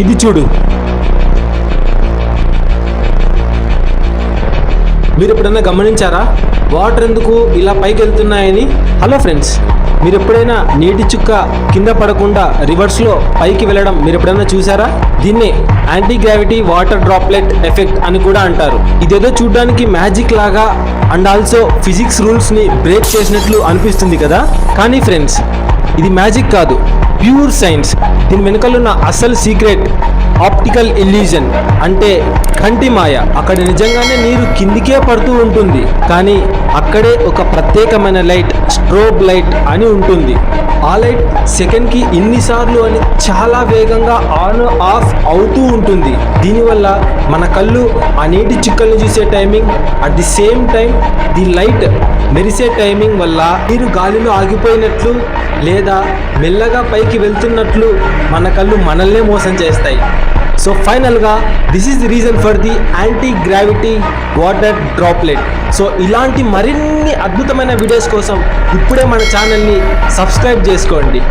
ఇది చూడు. మీరు ఎప్పుడైనా గమనించారా వాటర్ ఎందుకు ఇలా పైకి వెళ్తున్నాయని? హలో ఫ్రెండ్స్, మీరు ఎప్పుడైనా నీటి చుక్క కింద పడకుండా రివర్స్లో పైకి వెళ్ళడం మీరు ఎప్పుడైనా చూసారా? దీన్నే anti gravity water droplet effect అని కూడా అంటారు. ఇదేదో చూడడానికి మ్యాజిక్ లాగా అండ్ ఆల్సో ఫిజిక్స్ రూల్స్ని బ్రేక్ చేసినట్లు అనిపిస్తుంది కదా, కానీ ఫ్రెండ్స్ ఇది మ్యాజిక్ కాదు, ప్యూర్ సైన్స్. దీని వెనుకలున్న అసలు సీక్రెట్ ఆప్టికల్ ఇల్యూజన్, అంటే కంటి మాయ. అక్కడ నిజంగానే నీరు కిందికే పడుతూ ఉంటుంది, కానీ అక్కడే ఒక ప్రత్యేకమైన లైట్, స్ట్రోబ్ లైట్ అని ఉంటుంది. ఆ లైట్ సెకండ్కి ఇన్నిసార్లు అని చాలా వేగంగా ఆన్ ఆఫ్ అవుతూ ఉంటుంది. దీనివల్ల మన కళ్ళు ఆ నీటి చుక్కల్ని చూసే timing, at the same time the light మెరిసే టైమింగ్ వల్ల నీరు గాలిలో ఆగిపోయినట్లు లేదా మెల్లగా పైకి వెళ్తున్నట్లు మన కళ్ళు మనల్నే మోసం చేస్తాయి. సో ఫైనల్గా this is the reason for the anti gravity water droplet. So ఇలాంటి మరిన్ని అద్భుతమైన వీడియోస్ కోసం ఇప్పుడే మన ఛానల్ని సబ్స్క్రైబ్ చేసుకోండి.